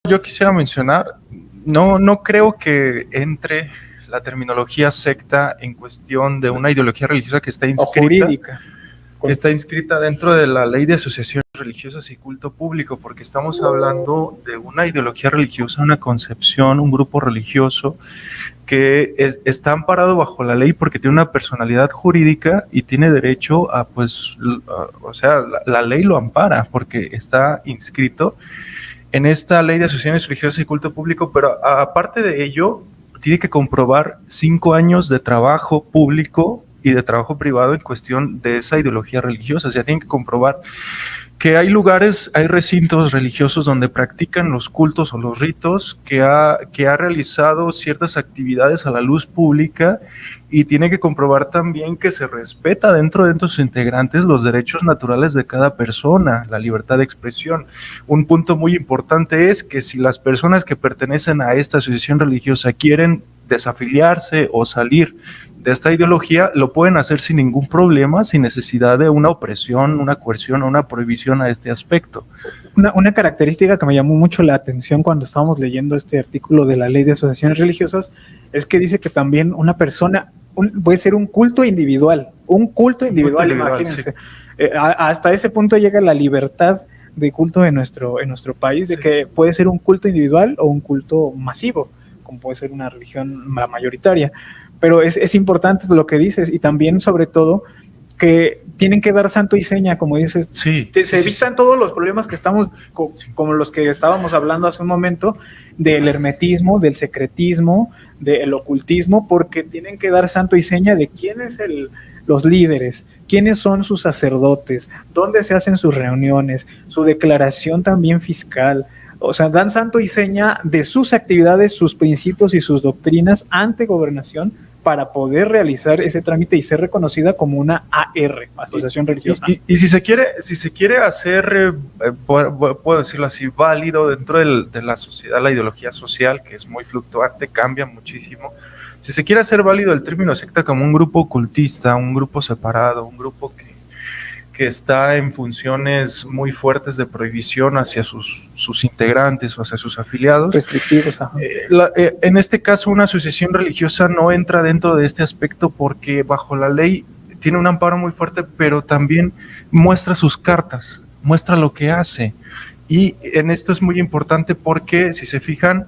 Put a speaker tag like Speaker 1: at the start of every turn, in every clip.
Speaker 1: Yo quisiera mencionar, no creo que entre la terminología secta en cuestión de una ideología religiosa que está inscrita dentro de la Ley de Asociaciones Religiosas y Culto Público, porque estamos hablando de una ideología religiosa, una concepción, un grupo religioso que está amparado bajo la ley porque tiene una personalidad jurídica y tiene derecho a, la ley lo ampara porque está inscrito en esta Ley de Asociaciones Religiosas y Culto Público, pero aparte de ello, tiene que comprobar 5 años de trabajo público y de trabajo privado en cuestión de esa ideología religiosa. O sea, tienen que comprobar que hay lugares, hay recintos religiosos donde practican los cultos o los ritos, que ha realizado ciertas actividades a la luz pública, y tiene que comprobar también que se respeta dentro de sus integrantes los derechos naturales de cada persona, la libertad de expresión. Un punto muy importante es que si las personas que pertenecen a esta asociación religiosa quieren desafiliarse o salir de esta ideología, lo pueden hacer sin ningún problema, sin necesidad de una opresión, una coerción o una prohibición a este aspecto.
Speaker 2: Una característica que me llamó mucho la atención cuando estábamos leyendo este artículo de la Ley de Asociaciones Religiosas es que dice que también una persona puede ser un culto individual, imagínense. Sí. Hasta ese punto llega la libertad de culto en nuestro país, de sí, que puede ser un culto individual o un culto masivo, como puede ser una religión mayoritaria. Pero es importante lo que dices, y también, sobre todo, que tienen que dar santo y seña, como dices.
Speaker 1: Sí,
Speaker 2: se evitan todos los problemas que estamos, como los que estábamos hablando hace un momento, del hermetismo, del secretismo, del ocultismo, porque tienen que dar santo y seña de quiénes los líderes, quiénes son sus sacerdotes, dónde se hacen sus reuniones, su declaración también fiscal. O sea, dan santo y seña de sus actividades, sus principios y sus doctrinas ante gobernación para poder realizar ese trámite y ser reconocida como una AR, asociación religiosa.
Speaker 1: Y si se quiere hacer, puedo decirlo así, válido dentro de la sociedad, la ideología social, que es muy fluctuante, cambia muchísimo. Si se quiere hacer válido el término secta como un grupo ocultista, un grupo separado, un grupo que está en funciones muy fuertes de prohibición hacia sus integrantes o hacia sus afiliados.
Speaker 2: Restrictivos.
Speaker 1: En este caso, una asociación religiosa no entra dentro de este aspecto porque bajo la ley tiene un amparo muy fuerte, pero también muestra sus cartas, muestra lo que hace. Y en esto es muy importante porque, si se fijan,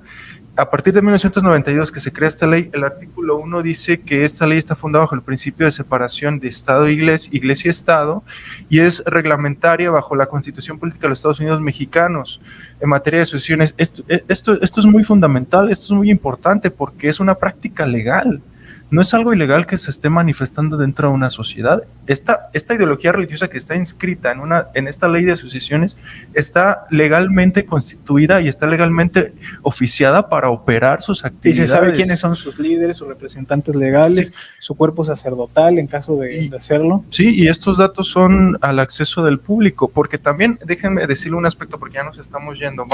Speaker 1: a partir de 1992 que se crea esta ley, el artículo 1 dice que esta ley está fundada bajo el principio de separación de Estado e Iglesia y Estado, y es reglamentaria bajo la Constitución Política de los Estados Unidos Mexicanos en materia de asociaciones. Esto es muy fundamental, esto es muy importante porque es una práctica legal. No es algo ilegal que se esté manifestando dentro de una sociedad. Esta ideología religiosa que está inscrita en esta ley de asociaciones está legalmente constituida y está legalmente oficiada para operar sus actividades.
Speaker 2: Y se sabe quiénes son sus líderes, sus representantes legales, sí, su cuerpo sacerdotal en caso de hacerlo.
Speaker 1: Sí, y estos datos son al acceso del público, porque también, déjenme decirle un aspecto porque ya nos estamos yendo.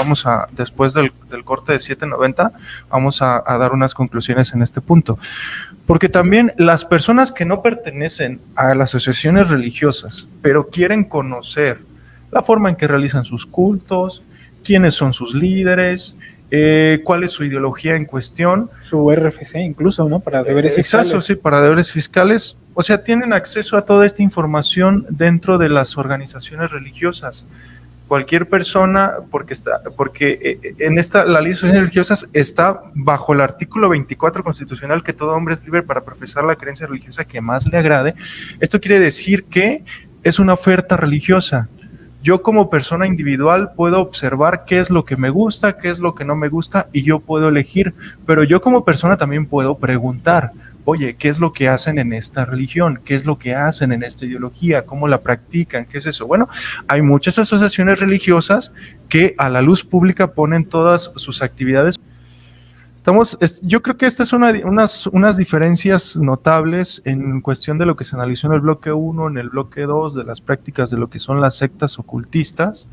Speaker 1: Después del corte de 7:90, vamos a dar unas conclusiones en este punto. Porque también las personas que no pertenecen a las asociaciones religiosas, pero quieren conocer la forma en que realizan sus cultos, quiénes son sus líderes, cuál es su ideología en cuestión.
Speaker 2: Su RFC incluso, ¿no? Para deberes fiscales.
Speaker 1: Exacto, sí, para deberes fiscales. O sea, tienen acceso a toda esta información dentro de las organizaciones religiosas. Cualquier persona, porque en la ley de asociaciones religiosas está bajo el artículo 24 constitucional que todo hombre es libre para profesar la creencia religiosa que más le agrade. Esto quiere decir que es una oferta religiosa. Yo como persona individual puedo observar qué es lo que me gusta, qué es lo que no me gusta, y yo puedo elegir, pero yo como persona también puedo preguntar. Oye, ¿qué es lo que hacen en esta religión? ¿Qué es lo que hacen en esta ideología? ¿Cómo la practican? ¿Qué es eso? Bueno, hay muchas asociaciones religiosas que a la luz pública ponen todas sus actividades. Yo creo que estas son unas diferencias notables en cuestión de lo que se analizó en el bloque 1, en el bloque 2, de las prácticas de lo que son las sectas ocultistas,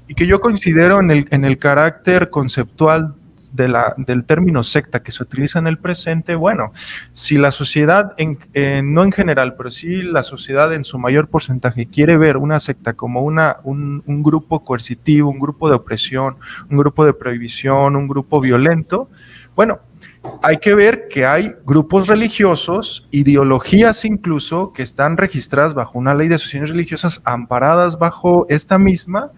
Speaker 1: y que yo considero en el carácter conceptual del término secta que se utiliza en el presente, bueno, si la sociedad, no en general, pero si la sociedad en su mayor porcentaje quiere ver una secta como un grupo coercitivo, un grupo de opresión, un grupo de prohibición, un grupo violento, bueno, hay que ver que hay grupos religiosos, ideologías incluso, que están registradas bajo una ley de asociaciones religiosas, amparadas bajo esta misma,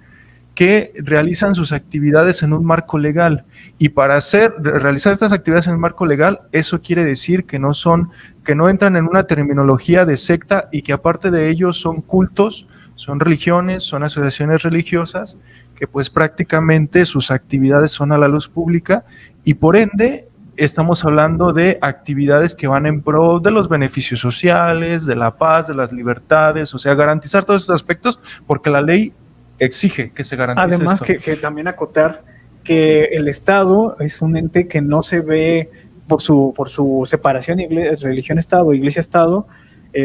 Speaker 1: que realizan sus actividades en un marco legal. Y para realizar estas actividades en un marco legal, eso quiere decir que no entran en una terminología de secta y que aparte de ello son cultos, son religiones, son asociaciones religiosas, que pues prácticamente sus actividades son a la luz pública y por ende estamos hablando de actividades que van en pro de los beneficios sociales, de la paz, de las libertades, o sea, garantizar todos estos aspectos porque la ley exige que se garantice.
Speaker 2: Además, que también acotar que el Estado es un ente que no se ve por su separación religión-Estado, iglesia-Estado,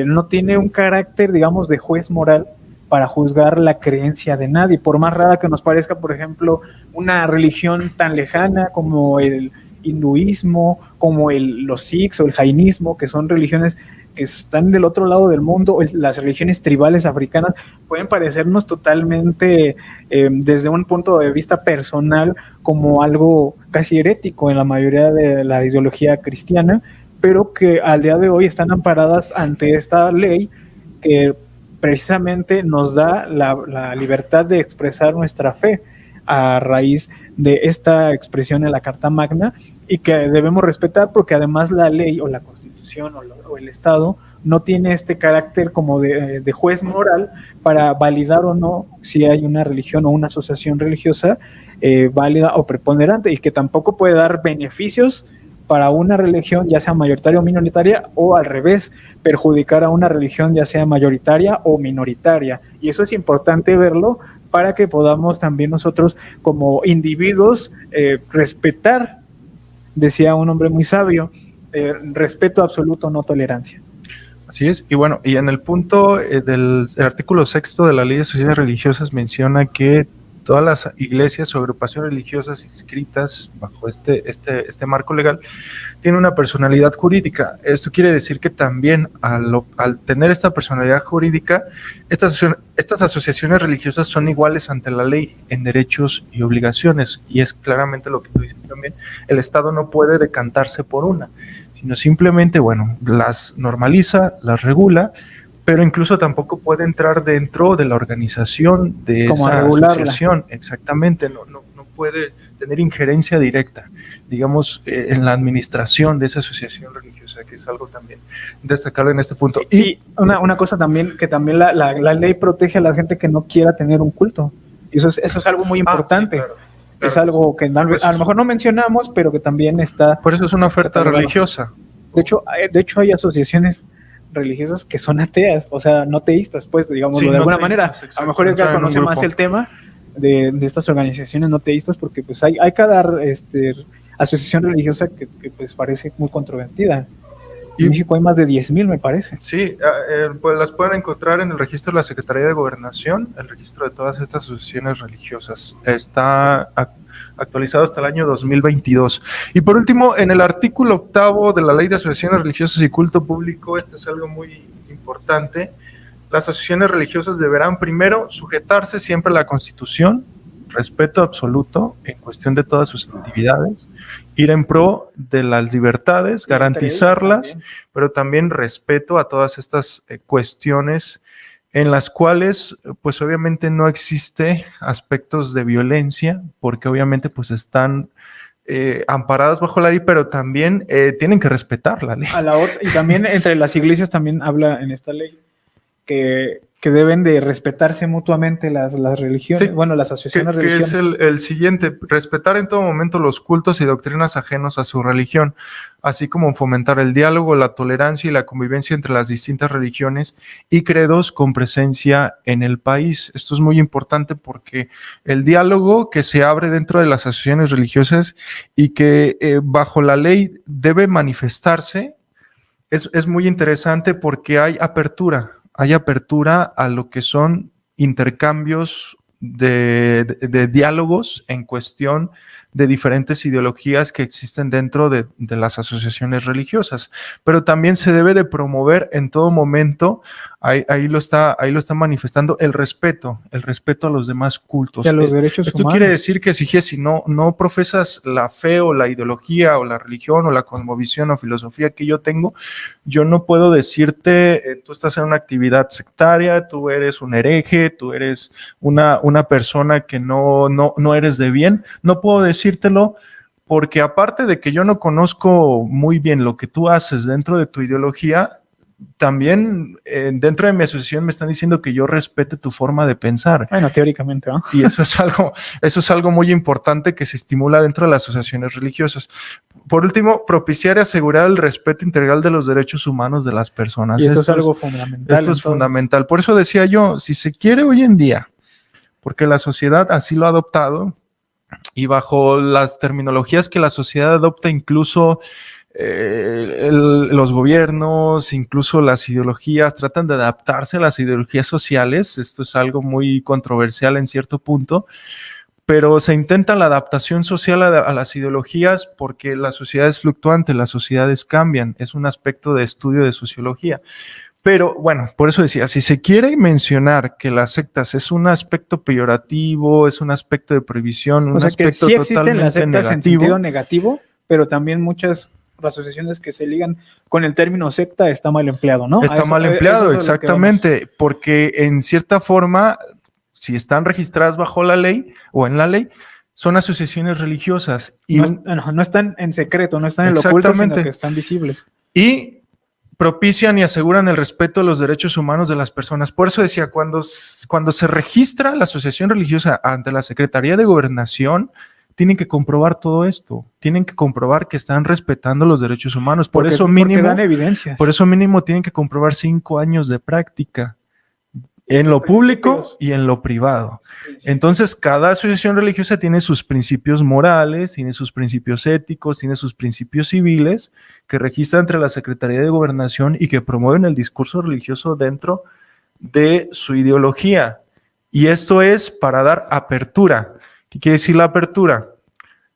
Speaker 2: no tiene un carácter, digamos, de juez moral para juzgar la creencia de nadie, por más rara que nos parezca, por ejemplo, una religión tan lejana como el hinduismo, como los sikhs o el jainismo, que son religiones que están del otro lado del mundo, las religiones tribales africanas, pueden parecernos totalmente, desde un punto de vista personal, como algo casi herético en la mayoría de la ideología cristiana, pero que al día de hoy están amparadas ante esta ley que precisamente nos da la libertad de expresar nuestra fe a raíz de esta expresión en la Carta Magna y que debemos respetar porque además la ley o la Constitución o el Estado no tiene este carácter como de juez moral para validar o no si hay una religión o una asociación religiosa válida o preponderante y que tampoco puede dar beneficios para una religión ya sea mayoritaria o minoritaria o al revés, perjudicar a una religión ya sea mayoritaria o minoritaria. Y eso es importante verlo para que podamos también nosotros como individuos respetar, decía un hombre muy sabio, respeto absoluto, no tolerancia.
Speaker 1: Así es, y bueno, y en el punto del artículo 6 de la Ley de Asociaciones Religiosas menciona que todas las iglesias o agrupaciones religiosas inscritas bajo este marco legal tienen una personalidad jurídica. Esto quiere decir que también al tener esta personalidad jurídica, estas asociaciones religiosas son iguales ante la ley en derechos y obligaciones, y es claramente lo que tú dices también, el Estado no puede decantarse por una, sino simplemente, bueno, las normaliza, las regula, pero incluso tampoco puede entrar dentro de la organización de esa asociación. Exactamente, no puede tener injerencia directa, digamos, en la administración de esa asociación religiosa, que es algo también destacable en este punto.
Speaker 2: Y una cosa también, que también la ley protege a la gente que no quiera tener un culto. Y eso es algo muy importante. Sí, claro. Es algo que a lo mejor no mencionamos, pero que también está...
Speaker 1: Por eso es una oferta religiosa.
Speaker 2: De hecho hay asociaciones religiosas que son ateas, o sea, no teístas, pues, digámoslo sí, de alguna manera. Exacto. A lo mejor Edgar conoce más el tema de estas organizaciones no teístas, porque pues hay cada asociación religiosa que pues parece muy controvertida. En México hay más de 10,000, me parece.
Speaker 1: Sí, pues las pueden encontrar en el registro de la Secretaría de Gobernación, el registro de todas estas asociaciones religiosas. Está actualizado hasta el año 2022. Y por último, en el artículo 8 de la Ley de Asociaciones Religiosas y Culto Público, esto es algo muy importante, las asociaciones religiosas deberán primero sujetarse siempre a la Constitución, respeto absoluto en cuestión de todas sus actividades, ir en pro de las libertades, garantizarlas, pero también respeto a todas estas cuestiones en las cuales pues obviamente no existe aspectos de violencia, porque obviamente pues están amparadas bajo la ley, pero también tienen que respetar la ley.
Speaker 2: Y también entre las iglesias también habla en esta ley que deben de respetarse mutuamente las religiones, sí, bueno, las asociaciones religiosas.
Speaker 1: Que es el siguiente, respetar en todo momento los cultos y doctrinas ajenos a su religión, así como fomentar el diálogo, la tolerancia y la convivencia entre las distintas religiones y credos con presencia en el país. Esto es muy importante porque el diálogo que se abre dentro de las asociaciones religiosas y que bajo la ley debe manifestarse, es muy interesante porque hay apertura a lo que son intercambios de diálogos en cuestión de diferentes ideologías que existen dentro de las asociaciones religiosas, pero también se debe de promover en todo momento, ahí lo está manifestando, el respeto a los demás cultos.
Speaker 2: Y a los derechos
Speaker 1: Esto
Speaker 2: humanos.
Speaker 1: quiere decir que si no profesas la fe o la ideología o la religión o la cosmovisión o filosofía que yo tengo, yo no puedo decirte, tú estás en una actividad sectaria, tú eres un hereje, tú eres una persona que no eres de bien. No puedo decírtelo porque aparte de que yo no conozco muy bien lo que tú haces dentro de tu ideología, también dentro de mi asociación me están diciendo que yo respete tu forma de pensar.
Speaker 2: Bueno, teóricamente, ¿no?
Speaker 1: Y eso es algo muy importante que se estimula dentro de las asociaciones religiosas. Por último, propiciar y asegurar el respeto integral de los derechos humanos de las personas.
Speaker 2: Y esto es algo fundamental.
Speaker 1: Esto es fundamental. Por eso decía yo, si se quiere hoy en día, porque la sociedad así lo ha adoptado, y bajo las terminologías que la sociedad adopta, incluso los gobiernos, incluso las ideologías, tratan de adaptarse a las ideologías sociales. Esto es algo muy controversial en cierto punto, pero se intenta la adaptación social a las ideologías porque la sociedad es fluctuante, las sociedades cambian, es un aspecto de estudio de sociología. Pero bueno, por eso decía, si se quiere mencionar que las sectas es un aspecto peyorativo, es un aspecto de prohibición, un aspecto
Speaker 2: que sí existen las sectas
Speaker 1: negativo,
Speaker 2: en sentido negativo, pero también muchas asociaciones que se ligan con el término secta está mal empleado, ¿no?
Speaker 1: Está mal empleado, exactamente, porque en cierta forma, si están registradas bajo la ley o en la ley, son asociaciones religiosas. Y
Speaker 2: no están en secreto, no están en lo oculto, sino que están visibles.
Speaker 1: Y propician y aseguran el respeto de los derechos humanos de las personas. Por eso decía, cuando se registra la asociación religiosa ante la Secretaría de Gobernación, tienen que comprobar todo esto, tienen que comprobar que están respetando los derechos humanos. Por eso
Speaker 2: dan evidencias.
Speaker 1: Por eso mínimo tienen que comprobar 5 años de práctica en lo público y en lo privado. Entonces, cada asociación religiosa tiene sus principios morales, tiene sus principios éticos, tiene sus principios civiles que registra entre la Secretaría de Gobernación y que promueven el discurso religioso dentro de su ideología. Y esto es para dar apertura. ¿Qué quiere decir la apertura?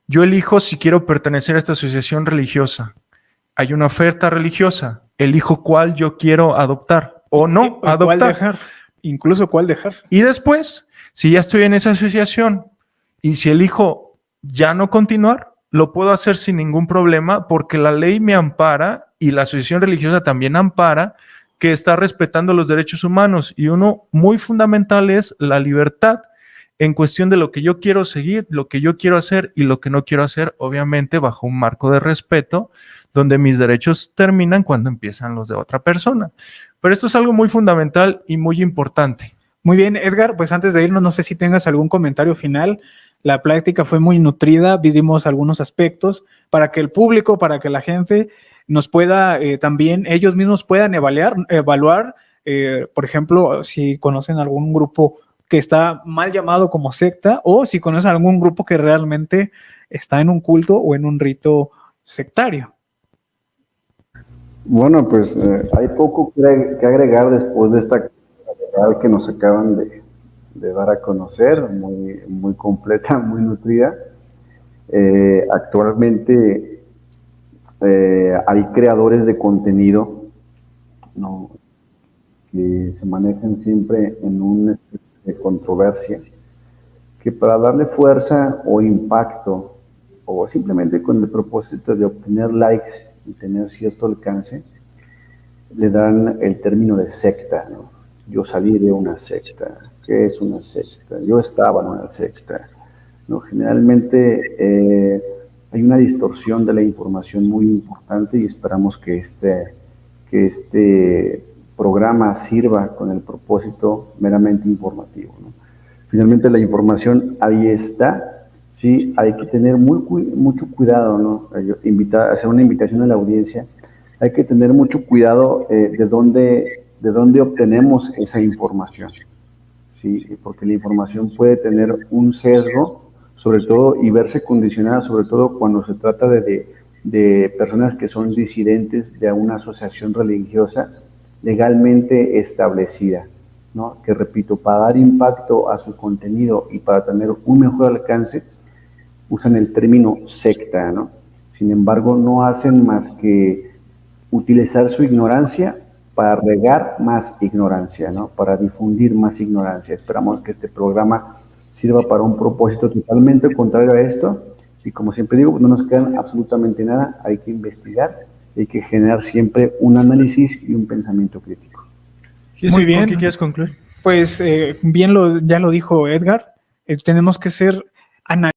Speaker 1: Yo elijo si quiero pertenecer a esta asociación religiosa. Hay una oferta religiosa. Elijo cuál yo quiero adoptar o no adoptar.
Speaker 2: ¿Cuál dejar? Incluso cuál dejar.
Speaker 1: Y después, si ya estoy en esa asociación y si elijo ya no continuar, lo puedo hacer sin ningún problema porque la ley me ampara y la asociación religiosa también ampara que está respetando los derechos humanos. Y uno muy fundamental es la libertad en cuestión de lo que yo quiero seguir, lo que yo quiero hacer y lo que no quiero hacer, obviamente bajo un marco de respeto, donde mis derechos terminan cuando empiezan los de otra persona. Pero esto es algo muy fundamental y muy importante.
Speaker 2: Muy bien, Edgar, pues antes de irnos, no sé si tengas algún comentario final. La plática fue muy nutrida, vimos algunos aspectos para que el público, para que la gente nos pueda también, ellos mismos puedan evaluar, por ejemplo, si conocen algún grupo que está mal llamado como secta o si conocen algún grupo que realmente está en un culto o en un rito sectario.
Speaker 3: Bueno, pues hay poco que agregar después de esta carta que nos acaban de dar a conocer, muy completa, muy nutrida. Actualmente hay creadores de contenido, ¿no?, que se manejan siempre en un especie de controversia, que para darle fuerza o impacto, o simplemente con el propósito de obtener likes y tener cierto alcance, le dan el término de secta, ¿no? Yo salí de una secta. ¿Qué es una secta? Yo estaba en una secta, ¿no? Generalmente hay una distorsión de la información muy importante y esperamos que este programa sirva con el propósito meramente informativo, ¿no? Finalmente la información ahí está, sí, hay que tener mucho cuidado, ¿no? Hacer una invitación a la audiencia. Hay que tener mucho cuidado de dónde obtenemos esa información, ¿sí? Porque la información puede tener un sesgo, sobre todo, y verse condicionada, sobre todo cuando se trata de personas que son disidentes de una asociación religiosa legalmente establecida, ¿no? Que repito, para dar impacto a su contenido y para tener un mejor alcance, usan el término secta, ¿no? Sin embargo, no hacen más que utilizar su ignorancia para regar más ignorancia, ¿no? Para difundir más ignorancia. Esperamos que este programa sirva para un propósito totalmente contrario a esto. Y como siempre digo, no nos queda absolutamente nada, hay que investigar, hay que generar siempre un análisis y un pensamiento crítico.
Speaker 2: Muy bien.
Speaker 1: ¿Qué quieres concluir?
Speaker 2: Pues ya lo dijo Edgar, tenemos que ser analistas